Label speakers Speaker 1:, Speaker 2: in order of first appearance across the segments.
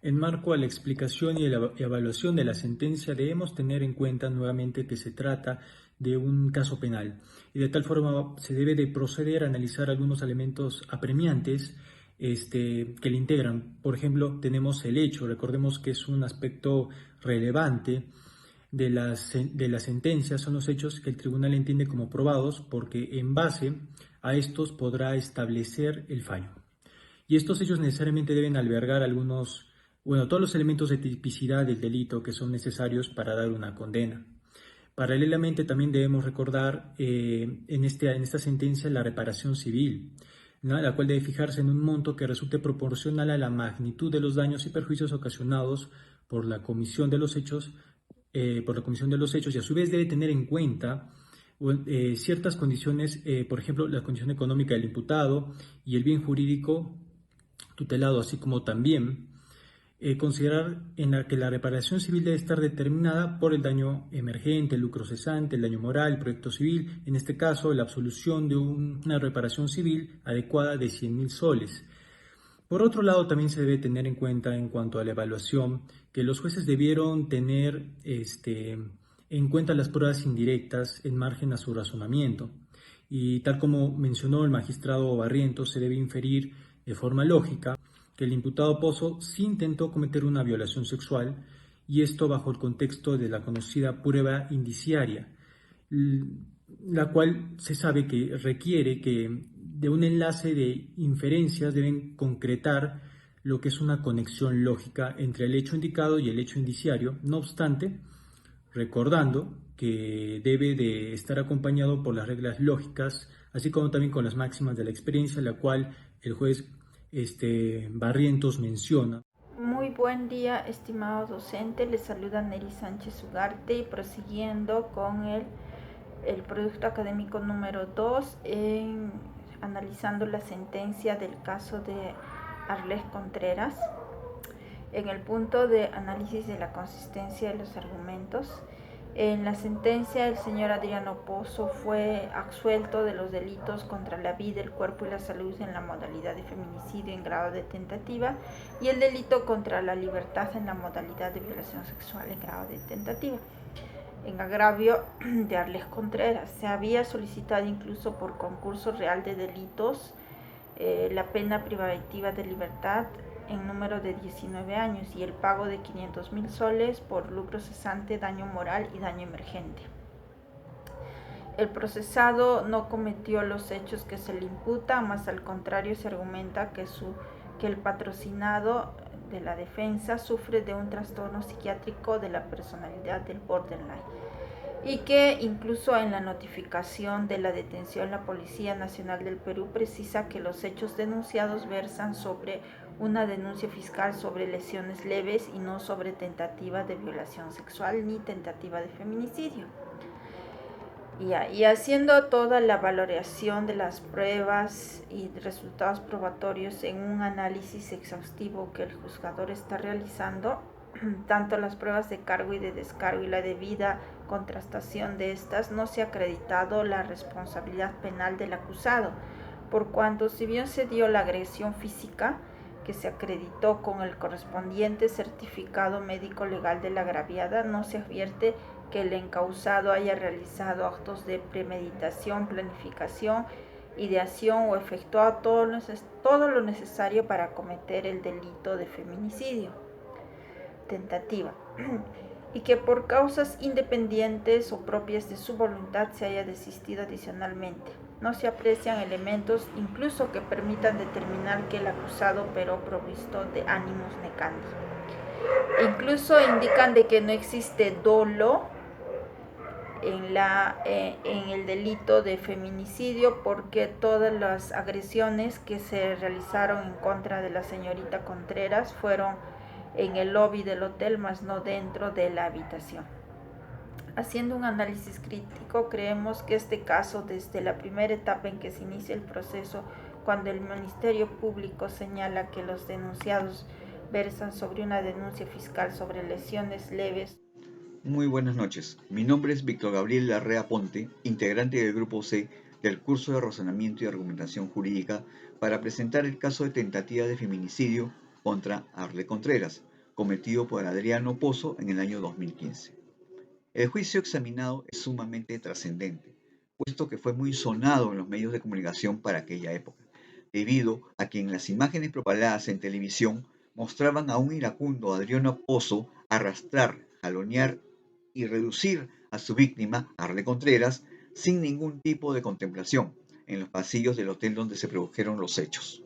Speaker 1: En marco a la explicación y la evaluación de la sentencia, debemos tener en cuenta nuevamente que se trata de un caso penal y de tal forma se debe de proceder a analizar algunos elementos apremiantes que le integran. Por ejemplo, tenemos el hecho, recordemos que es un aspecto relevante de la sentencia, son los hechos que el tribunal entiende como probados porque en base a estos podrá establecer el fallo. Y estos hechos necesariamente deben albergar todos los elementos de tipicidad del delito que son necesarios para dar una condena. Paralelamente también debemos recordar en esta sentencia la reparación civil, ¿no? La cual debe fijarse en un monto que resulte proporcional a la magnitud de los daños y perjuicios ocasionados por la comisión de los hechos, y a su vez debe tener en cuenta ciertas condiciones, por ejemplo, la condición económica del imputado y el bien jurídico tutelado, así como también considerar en la que la reparación civil debe estar determinada por el daño emergente, el lucro cesante, el daño moral, el proyecto civil, en este caso la absolución de una reparación civil adecuada de 100.000 soles. Por otro lado, también se debe tener en cuenta en cuanto a la evaluación que los jueces debieron tener en cuenta las pruebas indirectas en margen a su razonamiento. Y tal como mencionó el magistrado Barrientos, se debe inferir de forma lógica que el imputado Pozo sí intentó cometer una violación sexual, y esto bajo el contexto de la conocida prueba indiciaria, la cual se sabe que requiere que de un enlace de inferencias deben concretar lo que es una conexión lógica entre el hecho indicado y el hecho indiciario. No obstante, recordando que debe de estar acompañado por las reglas lógicas, así como también con las máximas de la experiencia, la cual el juez Barrientos menciona.
Speaker 2: Muy buen día, estimado docente. Les saluda Neri Sánchez Ugarte y prosiguiendo con el producto académico número 2, analizando la sentencia del caso de Arles Contreras. En el punto de análisis de la consistencia de los argumentos, en la sentencia el señor Adriano Pozo fue absuelto de los delitos contra la vida, el cuerpo y la salud en la modalidad de feminicidio en grado de tentativa y el delito contra la libertad en la modalidad de violación sexual en grado de tentativa. En agravio de Arles Contreras se había solicitado incluso por concurso real de delitos la pena privativa de libertad en número de 19 años y el pago de 500.000 soles por lucro cesante, daño moral y daño emergente. El procesado no cometió los hechos que se le imputa, más al contrario se argumenta que el patrocinado de la defensa sufre de un trastorno psiquiátrico de la personalidad del borderline y que incluso en la notificación de la detención la Policía Nacional del Perú precisa que los hechos denunciados versan sobre una denuncia fiscal sobre lesiones leves y no sobre tentativa de violación sexual ni tentativa de feminicidio. Y haciendo toda la valoración de las pruebas y resultados probatorios en un análisis exhaustivo que el juzgador está realizando, tanto las pruebas de cargo y de descargo y la debida contrastación de estas, no se ha acreditado la responsabilidad penal del acusado, por cuanto si bien se dio la agresión física, que se acreditó con el correspondiente certificado médico legal de la agraviada, no se advierte que el encausado haya realizado actos de premeditación, planificación, ideación o efectuado todo lo necesario para cometer el delito de feminicidio, tentativa, y que por causas independientes o propias de su voluntad se haya desistido adicionalmente. No se aprecian elementos incluso que permitan determinar que el acusado operó provisto de ánimos necandos. Incluso indican de que no existe dolo en el delito de feminicidio porque todas las agresiones que se realizaron en contra de la señorita Contreras fueron en el lobby del hotel, más no dentro de la habitación. Haciendo un análisis crítico, creemos que este caso, desde la primera etapa en que se inicia el proceso, cuando el Ministerio Público señala que los denunciados versan sobre una denuncia fiscal sobre lesiones leves.
Speaker 3: Muy buenas noches. Mi nombre es Víctor Gabriel Larrea Ponte, integrante del Grupo C del curso de Razonamiento y Argumentación Jurídica, para presentar el caso de tentativa de feminicidio contra Arle Contreras, cometido por Adriano Pozo en el año 2015. El juicio examinado es sumamente trascendente, puesto que fue muy sonado en los medios de comunicación para aquella época, debido a que en las imágenes propagadas en televisión mostraban a un iracundo Adriano Pozo arrastrar, jalonear y reducir a su víctima, Arle Contreras, sin ningún tipo de contemplación, en los pasillos del hotel donde se produjeron los hechos.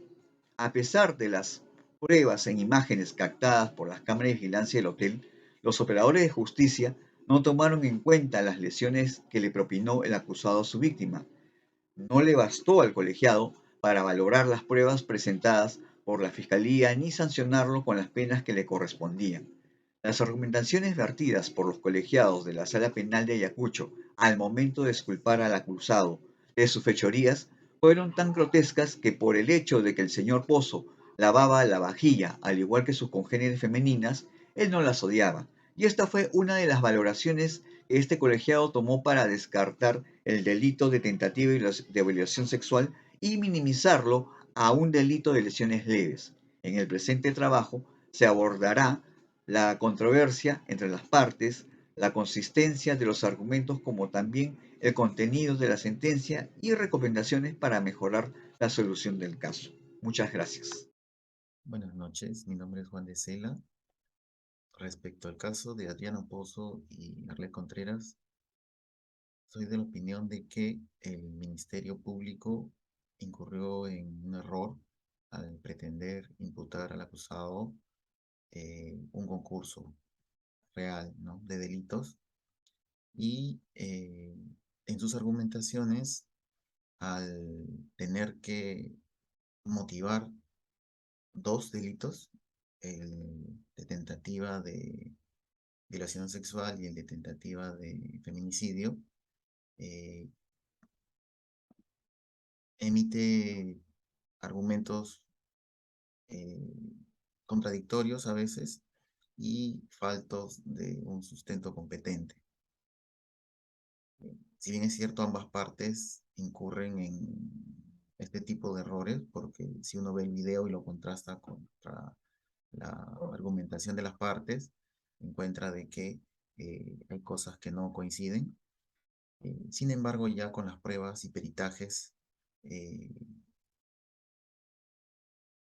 Speaker 3: A pesar de las pruebas en imágenes captadas por las cámaras de vigilancia del hotel, los operadores de justicia no tomaron en cuenta las lesiones que le propinó el acusado a su víctima. No le bastó al colegiado para valorar las pruebas presentadas por la fiscalía ni sancionarlo con las penas que le correspondían. Las argumentaciones vertidas por los colegiados de la Sala Penal de Ayacucho al momento de exculpar al acusado de sus fechorías fueron tan grotescas que por el hecho de que el señor Pozo lavaba la vajilla al igual que sus congéneres femeninas, él no las odiaba. Y esta fue una de las valoraciones que este colegiado tomó para descartar el delito de tentativa de violación sexual y minimizarlo a un delito de lesiones leves. En el presente trabajo se abordará la controversia entre las partes, la consistencia de los argumentos como también el contenido de la sentencia y recomendaciones para mejorar la solución del caso. Muchas gracias.
Speaker 4: Buenas noches, mi nombre es Juan de Cela. Respecto al caso de Adriano Pozo y Arlet Contreras, soy de la opinión de que el Ministerio Público incurrió en un error al pretender imputar al acusado un concurso real, ¿no?, de delitos y en sus argumentaciones, al tener que motivar dos delitos, el de tentativa de violación sexual y el de tentativa de feminicidio, eh, emite argumentos eh, contradictorios a veces y faltos de un sustento competente. Si bien es cierto, ambas partes incurren en este tipo de errores, porque si uno ve el video y lo contrasta contra la argumentación de las partes, encuentra de que hay cosas que no coinciden. Sin embargo, ya con las pruebas y peritajes, eh,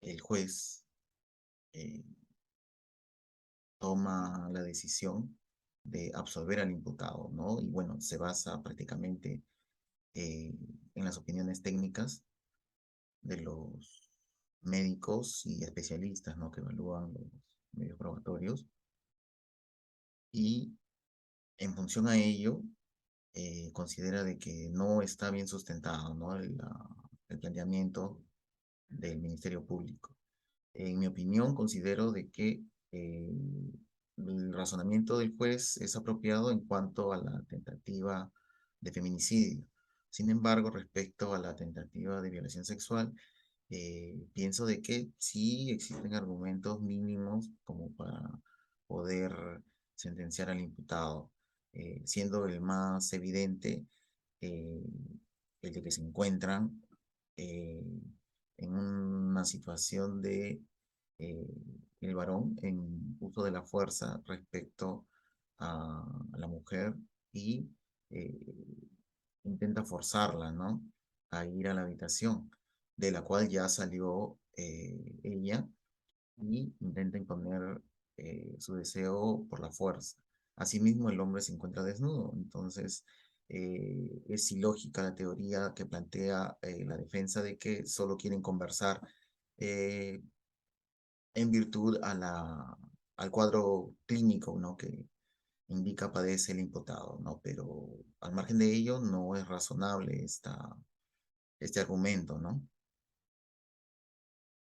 Speaker 4: el juez eh, toma la decisión de absolver al imputado, ¿no? Y bueno, se basa prácticamente eh, en las opiniones técnicas de los médicos y especialistas, ¿no?, que evalúan los medios probatorios. Y en función a ello, considera de que no está bien sustentado, ¿no?, el planteamiento del Ministerio Público. En mi opinión, considero de que el razonamiento del juez es apropiado en cuanto a la tentativa de feminicidio. Sin embargo, respecto a la tentativa de violación sexual, pienso de que sí existen argumentos mínimos como para poder sentenciar al imputado, siendo el más evidente eh, el de que se encuentran eh, en una situación de eh, el varón en uso de la fuerza respecto a la mujer y eh, intenta forzarla, ¿no?, a ir a la habitación, de la cual ya salió ella y intenta imponer su deseo por la fuerza. Asimismo, el hombre se encuentra desnudo, entonces es ilógica la teoría que plantea la defensa de que solo quieren conversar eh, en virtud al cuadro clínico, ¿no?, que indica padece el imputado, ¿no? Pero al margen de ello no es razonable este argumento, ¿no?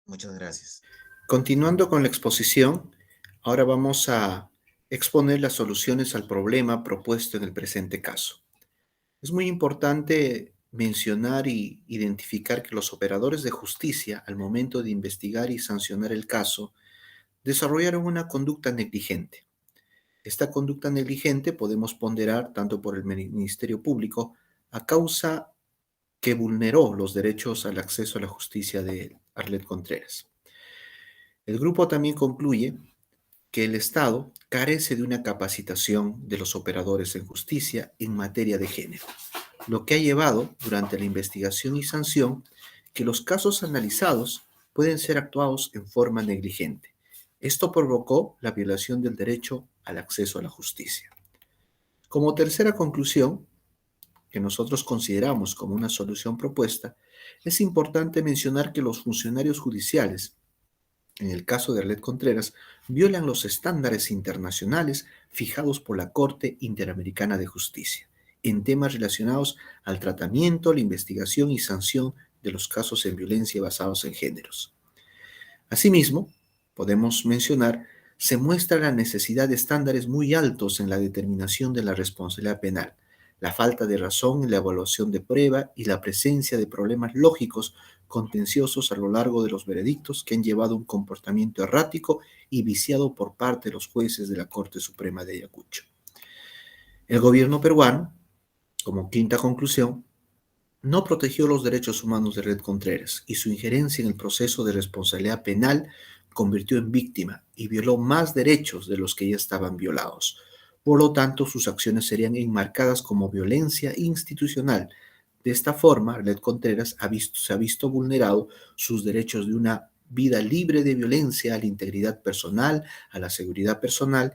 Speaker 4: Muchas gracias.
Speaker 5: Continuando con la exposición, ahora vamos a exponer las soluciones al problema propuesto en el presente caso. Es muy importante mencionar y identificar que los operadores de justicia, al momento de investigar y sancionar el caso, desarrollaron una conducta negligente. Esta conducta negligente podemos ponderar tanto por el Ministerio Público a causa que vulneró los derechos al acceso a la justicia de Arlet Contreras. El grupo también concluye que el Estado carece de una capacitación de los operadores en justicia en materia de género, lo que ha llevado, durante la investigación y sanción, que los casos analizados pueden ser actuados en forma negligente. Esto provocó la violación del derecho al acceso a la justicia. Como tercera conclusión, que nosotros consideramos como una solución propuesta, es importante mencionar que los funcionarios judiciales, en el caso de Arlet Contreras, violan los estándares internacionales fijados por la Corte Interamericana de Justicia en temas relacionados al tratamiento, la investigación y sanción de los casos en violencia basados en géneros. Asimismo, podemos mencionar, se muestra la necesidad de estándares muy altos en la determinación de la responsabilidad penal, la falta de razón en la evaluación de prueba y la presencia de problemas lógicos contenciosos a lo largo de los veredictos que han llevado a un comportamiento errático y viciado por parte de los jueces de la Corte Suprema de Ayacucho. El gobierno peruano, como quinta conclusión, no protegió los derechos humanos de Arlet Contreras y su injerencia en el proceso de responsabilidad penal convirtió en víctima y violó más derechos de los que ya estaban violados. Por lo tanto, sus acciones serían enmarcadas como violencia institucional. De esta forma, Arlet Contreras se ha visto vulnerado sus derechos de una vida libre de violencia, a la integridad personal, a la seguridad personal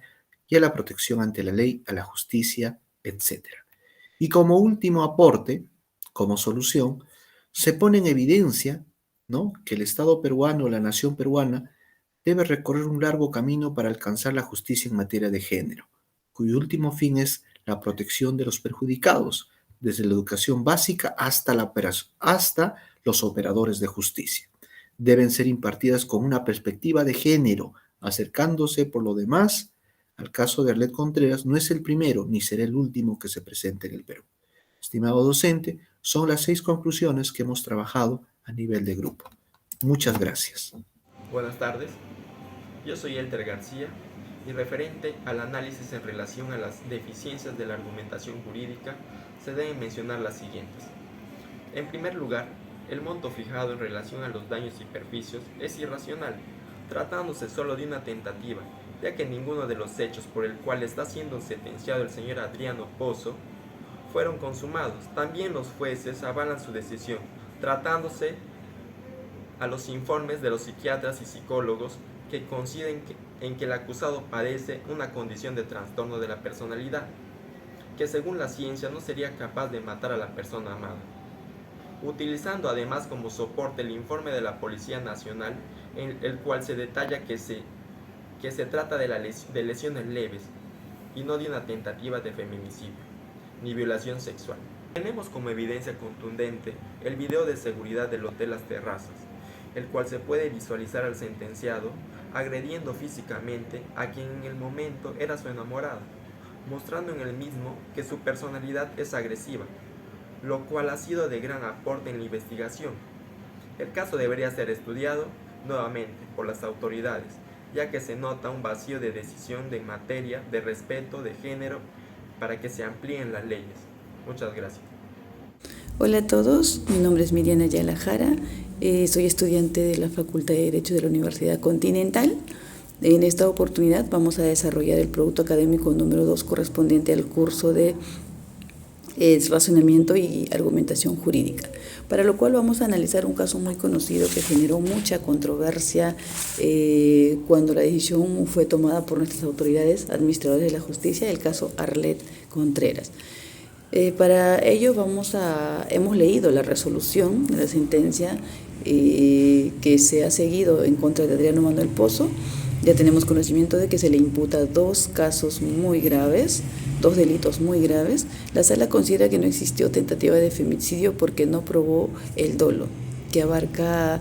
Speaker 5: y a la protección ante la ley, a la justicia, etc. Y como último aporte, como solución, se pone en evidencia, ¿no?, que el Estado peruano, la nación peruana, debe recorrer un largo camino para alcanzar la justicia en materia de género, cuyo último fin es la protección de los perjudicados, desde la educación básica hasta los operadores de justicia. Deben ser impartidas con una perspectiva de género, acercándose por lo demás al caso de Arlet Contreras. No es el primero ni será el último que se presente en el Perú. Estimado docente, son las 6 conclusiones que hemos trabajado a nivel de grupo. Muchas gracias.
Speaker 6: Buenas tardes, yo soy Elter García y referente al análisis en relación a las deficiencias de la argumentación jurídica se deben mencionar las siguientes. En primer lugar, el monto fijado en relación a los daños y perjuicios es irracional, tratándose solo de una tentativa, ya que ninguno de los hechos por el cual está siendo sentenciado el señor Adriano Pozo fueron consumados. También los jueces avalan su decisión, tratándose a los informes de los psiquiatras y psicólogos que coinciden en que el acusado padece una condición de trastorno de la personalidad, que según la ciencia no sería capaz de matar a la persona amada. Utilizando además como soporte el informe de la Policía Nacional, en el cual se detalla que se trata de lesiones leves y no de una tentativa de feminicidio ni violación sexual. Tenemos como evidencia contundente el video de seguridad del Hotel Las Terrazas, el cual se puede visualizar al sentenciado agrediendo físicamente a quien en el momento era su enamorada, mostrando en el mismo que su personalidad es agresiva, lo cual ha sido de gran aporte en la investigación. El caso debería ser estudiado nuevamente por las autoridades, ya que se nota un vacío de decisión en materia de respeto de género para que se amplíen las leyes. Muchas gracias.
Speaker 7: Hola a todos, mi nombre es Miriana Ayala Jara, soy estudiante de la Facultad de Derecho de la Universidad Continental. En esta oportunidad vamos a desarrollar el producto académico número 2 correspondiente al curso de razonamiento y argumentación jurídica, para lo cual vamos a analizar un caso muy conocido que generó mucha controversia cuando la decisión fue tomada por nuestras autoridades administradoras de la justicia, el caso Arlet Contreras. Para ello hemos leído la resolución de la sentencia que se ha seguido en contra de Adriano Manuel Pozo. Ya tenemos conocimiento de que se le imputa 2 casos muy graves, 2 delitos muy graves. La sala considera que no existió tentativa de femicidio porque no probó el dolo, que abarca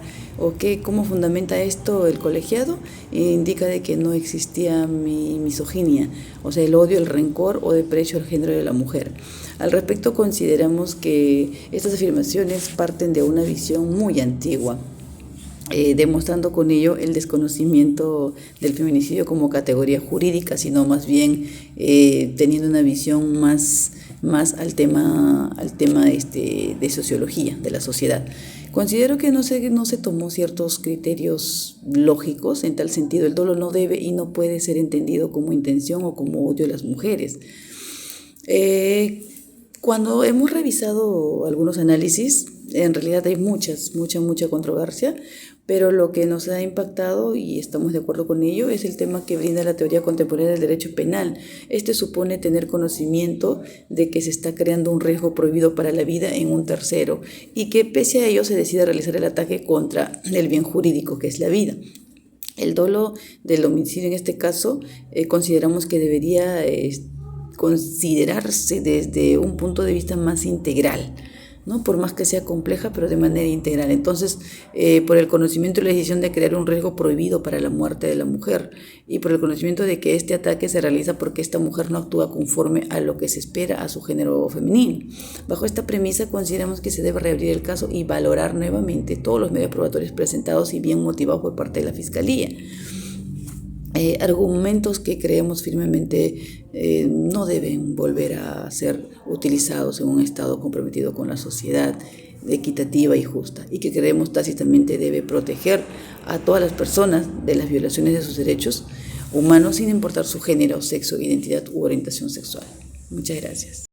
Speaker 7: cómo fundamenta esto el colegiado, indica de que no existía misoginia, o sea, el odio, el rencor o desprecio al género de la mujer. Al respecto, consideramos que estas afirmaciones parten de una visión muy antigua, demostrando con ello el desconocimiento del feminicidio como categoría jurídica, sino más bien teniendo una visión más al tema de sociología de la sociedad. Considero que no se tomó ciertos criterios lógicos. En tal sentido, el dolo no debe y no puede ser entendido como intención o como odio a las mujeres. Cuando hemos revisado algunos análisis, en realidad hay mucha controversia, pero lo que nos ha impactado, y estamos de acuerdo con ello, es el tema que brinda la teoría contemporánea del derecho penal. Este supone tener conocimiento de que se está creando un riesgo prohibido para la vida en un tercero y que pese a ello se decide realizar el ataque contra el bien jurídico que es la vida. El dolo del homicidio en este caso consideramos que debería considerarse desde un punto de vista más integral, ¿no? Por más que sea compleja, pero de manera integral. Entonces, por el conocimiento y la decisión de crear un riesgo prohibido para la muerte de la mujer y por el conocimiento de que este ataque se realiza porque esta mujer no actúa conforme a lo que se espera a su género femenino. Bajo esta premisa, consideramos que se debe reabrir el caso y valorar nuevamente todos los medios probatorios presentados y bien motivados por parte de la Fiscalía. Argumentos que creemos firmemente no deben volver a ser utilizados en un Estado comprometido con la sociedad equitativa y justa, y que creemos tácitamente debe proteger a todas las personas de las violaciones de sus derechos humanos sin importar su género, sexo, identidad u orientación sexual. Muchas gracias.